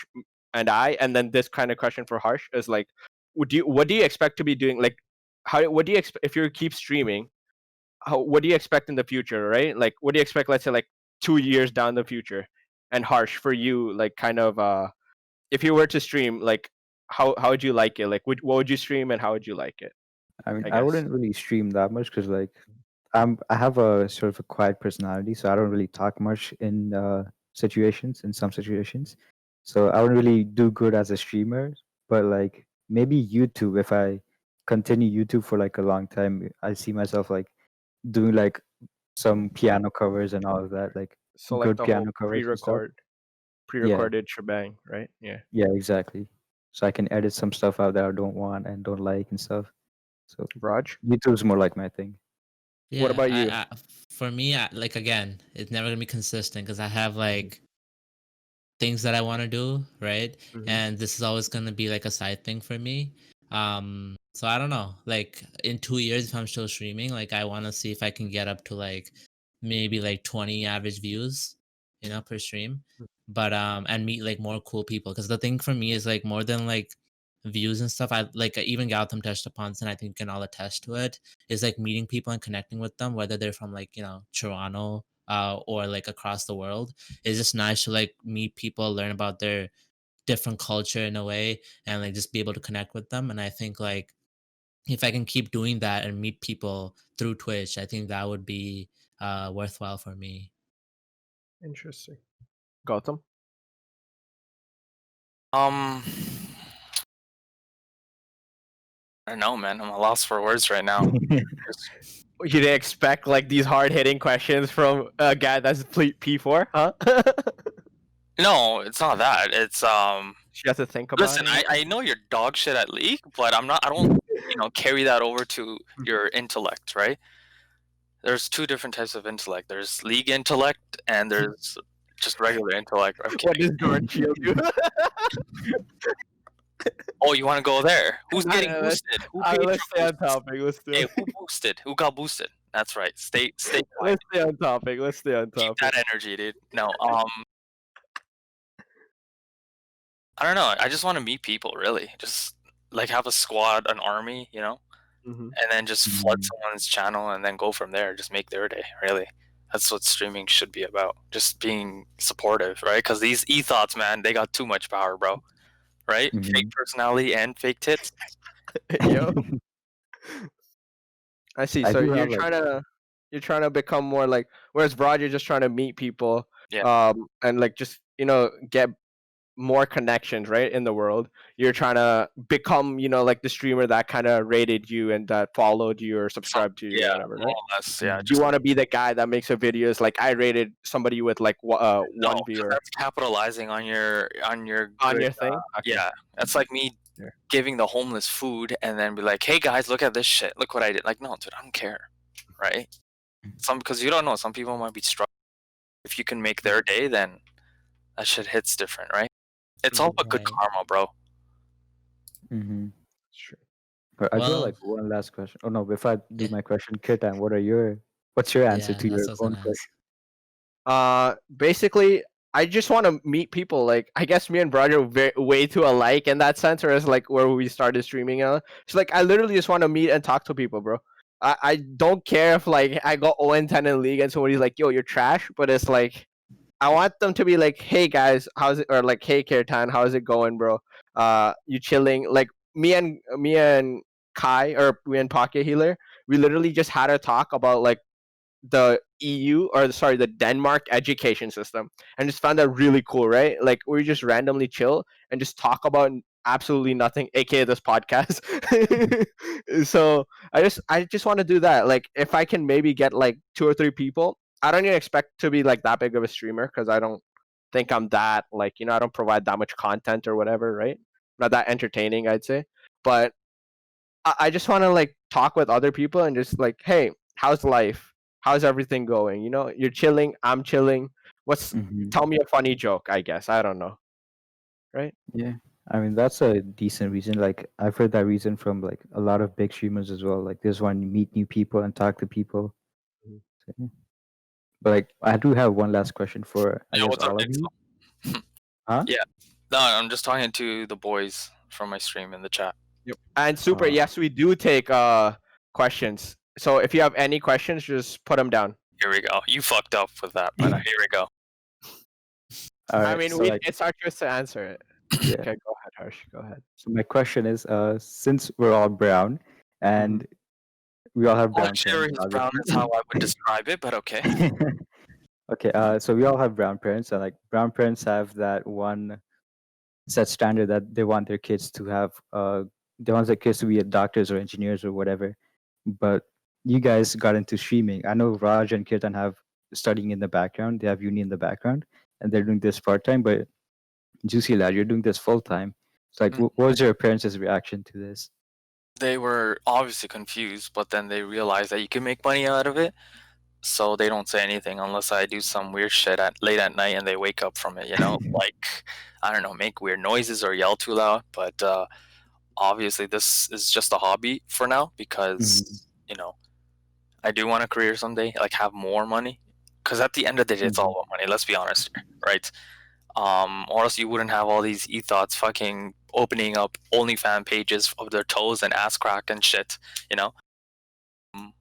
and and then this kind of question for Harsh is like, what do you expect to be doing? Like, what do you expect if you keep streaming? What do you expect in the future, right? Like, what do you expect? Let's say like 2 years down the future. And Harsh, for you, like, kind of, if you were to stream, like, how would you like it? Like, what would you stream and how would you like it? I mean, I wouldn't really stream that much because, like, I have a sort of a quiet personality, so I don't really talk much in some situations. So I wouldn't really do good as a streamer. But like maybe YouTube, if I continue YouTube for like a long time, I see myself like doing like some piano covers and all of that, like So good like the piano whole covers and stuff. pre-recorded shebang, right? Yeah. Yeah, exactly. So I can edit some stuff out that I don't want and don't like and stuff. So Raj? YouTube's more like my thing. Yeah, What about you? For me, like again, it's never gonna be consistent because I have like things that I want to do, right? And this is always gonna be like a side thing for me. So I don't know. Like in 2 years, if I'm still streaming, like I want to see if I can get up to like maybe like 20 average views, per stream. But and meet like more cool people. Because the thing for me is like more than like views and stuff. I like even Gowtham touched upon this, and I think we can all attest to it. Is like meeting people and connecting with them, whether they're from like Toronto or like across the world. It's just nice to like meet people, learn about their different culture in a way, and like just be able to connect with them. And I think like if I can keep doing that and meet people through Twitch, I think that would be worthwhile for me. Interesting. Gowtham? I don't know, man. I'm a loss for words right now. You didn't expect like these hard-hitting questions from a guy that's P4, huh? No, it's not that. It's She has to think about Listen, it. I know you're dog shit at League, but I don't carry that over to your intellect, right? There's two different types of intellect. There's League intellect and there's just regular intellect. I'm What kidding. does George Shield do? Oh, you want to go there? Who's getting Let's- boosted? Who paid let's for stay on boosts? topic. Hey, who boosted? Who got boosted? That's right. Stay quiet. Let's stay on topic. Let's stay on Keep topic. that energy, dude. No, I don't know. I just want to meet people, really. Just like have a squad, an army, you know, Mhm. and then just flood someone's channel and then go from there. Just make their day, really. That's what streaming should be about. Just being supportive, right? Because these e-thoughts, man, they got too much power, bro. Right? Fake personality and fake tits. Yo, I see. I So do you're have, like- trying to become more like, whereas Vraj, you're just trying to meet people, Yeah. and like just get more connections, right, in the world. You're trying to become, like the streamer that kind of rated you and that followed you or subscribed to you or whatever, right? More or less, yeah. You Just want to be the guy that makes a videos like I rated somebody with like one no, 'cause viewer that's capitalizing on your on good, your thing. Okay. yeah. That's like me Yeah. giving the homeless food and then be like, "Hey guys, look at this shit. Look what I did." Like, no, dude, I don't care, right? Because you don't know, some people might be struggling. If you can make their day, then that shit hits different, right? It's all about good Right. karma, bro. Mm-hmm. Sure. But I do have Well- like one last question. Oh no, before I do my question, Kirtan, what's your answer Yeah, to your that's what I was own gonna question? ask. Basically, I just want to meet people. Like, I guess me and Brad are way too alike in that sense, or as like where we started streaming. It's like I literally just want to meet and talk to people, bro. I don't care if like I got 0-10 in league and somebody's like, "Yo, you're trash," but it's like I want them to be like, "Hey guys, how's it?" Or like, "Hey Kirtan, how's it going, bro? You chilling?" Like me and Kai or me and Pocket Healer, we literally just had a talk about like the EU or sorry, the Denmark education system, and just found that really cool, right? Like we just randomly chill and just talk about absolutely nothing, aka this podcast. So I just want to do that. Like if I can maybe get like 2 or 3 people, I don't even expect to be like that big of a streamer because I don't think I'm that like I don't provide that much content or whatever, right? Not that entertaining, I'd say, but I just want to like talk with other people and just like, hey, how's life? How's everything going? You're chilling, I'm chilling. Tell me a funny joke, I guess. I don't know. Right? Yeah, I mean that's a decent reason. Like I've heard that reason from like a lot of big streamers as well. Like there's one, you meet new people and talk to people. Mhm. So, yeah. But like I do have one last question for I Yeah, guess what's up, all of Nick? you. Huh? Yeah. No, I'm just talking to the boys from my stream in the chat. Yep. And super, yes, we do take questions. So if you have any questions, just put them down. Here we go. You fucked up with that, but here we go. All right, I mean, so, like, it's our choice to answer it. yeah. Okay, go ahead, Harsh. Go ahead. So my question is, since we're all brown and we all have Well, brown sure, parents, his brown is how I would describe it, but okay. Okay, so we all have brown parents, and like brown parents have that one set standard that they want their kids to have. They want their kids to be doctors or engineers or whatever. But you guys got into streaming. I know Raj and Kirtan have studying in the background. They have uni in the background, and they're doing this part time. But JoocyLad, you're doing this full time. So like, what was your parents' reaction to this? They were obviously confused, but then they realized that you can make money out of it. So they don't say anything unless I do some weird shit late at night and they wake up from it, like, I don't know, make weird noises or yell too loud. But obviously this is just a hobby for now because, I do want a career someday, like have more money. Because at the end of the day, it's all about money, let's be honest here, right? Or else you wouldn't have all these e-thoughts fucking opening up OnlyFans pages of their toes and ass crack and shit,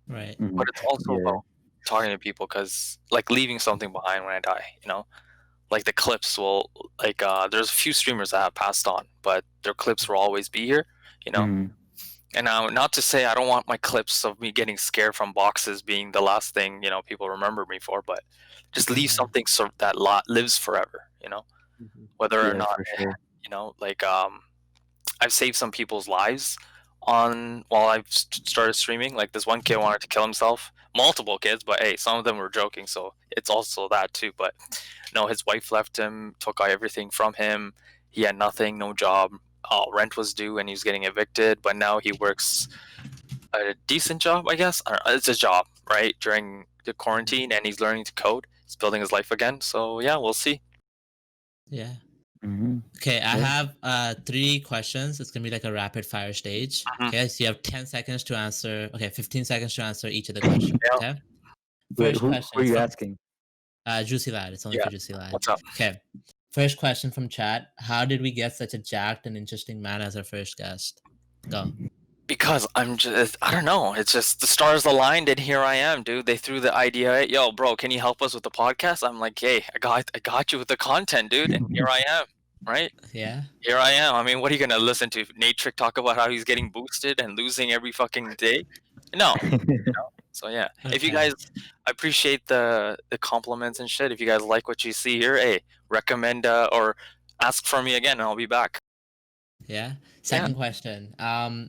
Right. But it's also about talking to people because like leaving something behind when I die, like the clips will like there's a few streamers that have passed on, but their clips will always be here, and now not to say I don't want my clips of me getting scared from boxes being the last thing people remember me for, but just leave something that lives forever, whether or not for sure. like I've saved some people's lives while I've started streaming. Like this one kid wanted to kill himself, multiple kids, but hey, some of them were joking, so it's also that too. But no, his wife left him, took everything from him. He had nothing, no job. Rent was due, and he was getting evicted. But now he works a decent job, I guess. I don't know, it's a job, right, during the quarantine, and he's learning to code. He's building his life again. So yeah, we'll see. Yeah. Okay, I have 3 questions. It's gonna be like a rapid fire stage. Okay, so you have 10 seconds to answer. Okay, 15 seconds to answer each of the questions. Okay. Wait, First who question. are you from, asking? JoocyLad. It's only Yeah. for JoocyLad. What's up? Okay. First question from chat. How did we get such a jacked and interesting man as our first guest? Go. Because I don't know. It's just the stars aligned, and here I am, dude. They threw the idea, yo, bro, can you help us with the podcast? I'm like, hey, I got you with the content, dude, and here I am, right? Yeah. Here I am. I mean, what are you gonna listen to? Nate Trick talk about how he's getting boosted and losing every fucking day? No. So yeah, if you guys, I appreciate the compliments and shit. If you guys like what you see here, hey, recommend or ask for me again, and I'll be back. Yeah. Second question.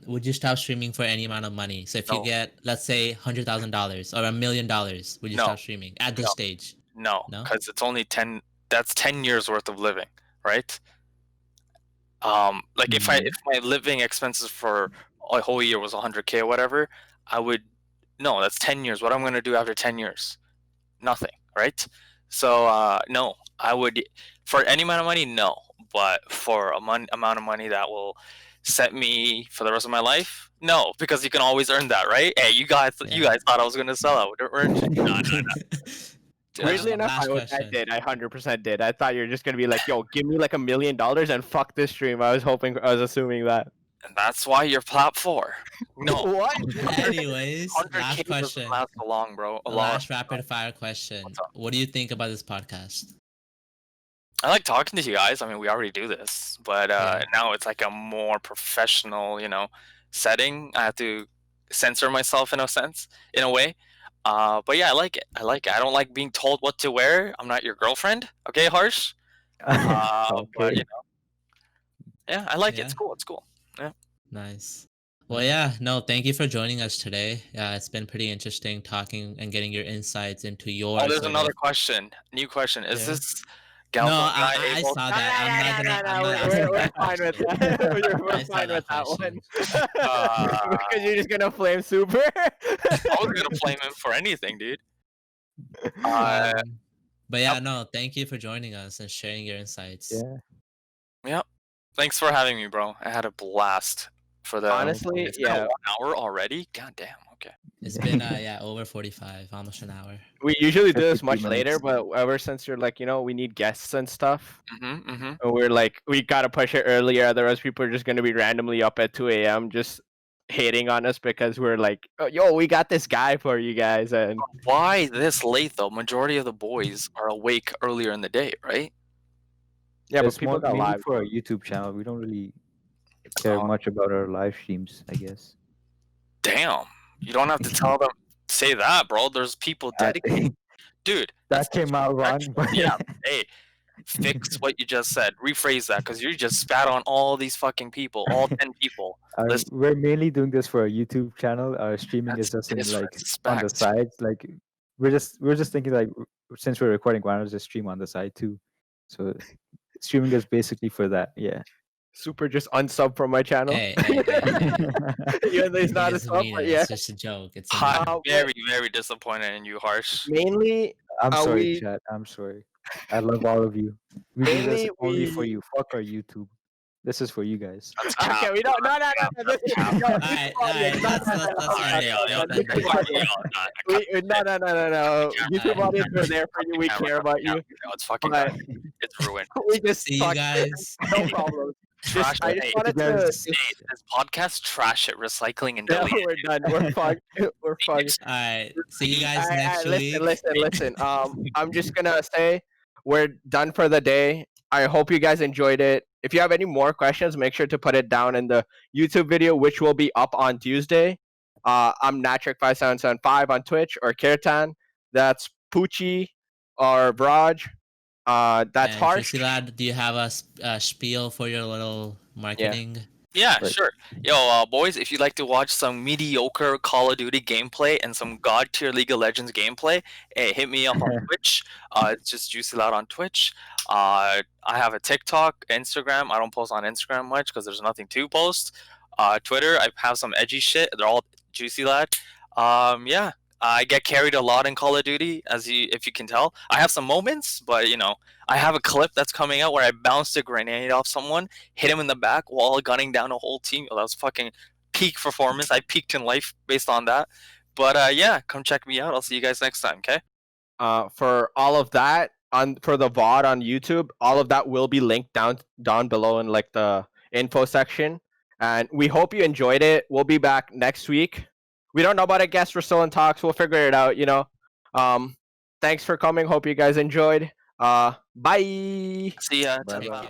Would you stop streaming for any amount of money? So if you No. get, let's say, $100,000 or $1 million, would you No. stop streaming at this No. stage? No, No? because it's only 10. That's 10 years worth of living, right? Like if my living expenses for a whole year was 100K or whatever, I would. No, that's 10 years. What I'm gonna do after 10 years? Nothing, right? So no, I would for any amount of money, no. But for amount of money that will set me for the rest of my life, no, because you can always earn that, right? Hey, you guys thought I was gonna sell out. No. Weirdly enough, I did. I 100% did. I thought you were just gonna be like, "Yo, give me like $1 million and fuck this stream." I was assuming that. And that's why you're plat 4. No. What? Anyways, last 100K question. doesn't last long, bro. Last rapid fire question. What do you think about this podcast? I like talking to you guys. I mean, we already do this, but now it's like a more professional, setting. I have to censor myself in a way. But yeah, I like it. I don't like being told what to wear. I'm not your girlfriend, okay, Harsh? But yeah, I like it. It's cool. It's cool. Yeah. Nice. Well, yeah, no, thank you for joining us today. It's been pretty interesting talking and getting your insights into your. Oh, there's another question. New question. Is this Gowtham No, guy I able? saw that. We're fine with that. We're fine with that one. Because you're just gonna flame Super. I was gonna flame him for anything, dude. But yeah, no, thank you for joining us and sharing your insights. Yeah. Thanks for having me, bro. I had a blast. Honestly, it's been 1 hour already. God damn. Okay. It's been over 45, almost an hour. We usually do this much later, but ever since you're like, we need guests and stuff, and we're like, we gotta push it earlier, otherwise people are just gonna be randomly up at 2 a.m. just hating on us because we're like, oh, yo, we got this guy for you guys. And why this late though? Majority of the boys are awake earlier in the day, right? Yeah, but people got live for our YouTube channel. We don't really care much about our live streams, I guess. Damn, you don't have to say that, bro. There's people dedicated. Dude, that came out wrong. But yeah, hey, fix what you just said. Rephrase that, because you just spat on all these fucking people, all 10 people. We're mainly doing this for our YouTube channel. Our streaming is just on the sides. Like we're just thinking like since we're recording, why not just stream on the side too? So streaming is basically for that. Yeah. Super just unsub from my channel. Hey. Even though he's not a sub, but yeah. It's just a joke. I'm very, very disappointed in you, Harsh. Mainly, I'm sorry, chat. I'm sorry. I love all of you. We do this only for you. Fuck our YouTube. This is for you guys. Okay, we don't. No. No. YouTube audience, we're there for you. We care about you. It's fucking. It's ruined. We just see you guys. No problem. Trash I just wanted to. This podcast, trash it, recycling and delete. We're done. We're fucked. We're fucked. All right. See you guys next week. Listen. I'm just gonna say we're done for the day. I hope you guys enjoyed it. If you have any more questions, make sure to put it down in the YouTube video, which will be up on Tuesday. I'm Natrick5775 on Twitch, or Kirtan. That's Poochie or Vraj. That's Harsh. JoocyLad, do you have a spiel for your little marketing? Yeah, sure. Yo, boys, if you'd like to watch some mediocre Call of Duty gameplay and some God tier League of Legends gameplay, hey, hit me up on Twitch. It's just JoocyLad on Twitch. I have a TikTok, Instagram. I don't post on Instagram much because there's nothing to post. Twitter, I have some edgy shit. They're all JoocyLad. Yeah, I get carried a lot in Call of Duty, if you can tell. I have some moments, but I have a clip that's coming out where I bounced a grenade off someone, hit him in the back while gunning down a whole team. Oh, that was fucking peak performance. I peaked in life based on that. But yeah, come check me out. I'll see you guys next time. Okay. For all of that for the VOD on YouTube, all of that will be linked down below in like the info section. And we hope you enjoyed it. We'll be back next week. We don't know about a guest. We're still in talks. We'll figure it out. Thanks for coming. Hope you guys enjoyed. Bye. See ya. Bye-bye. Take care.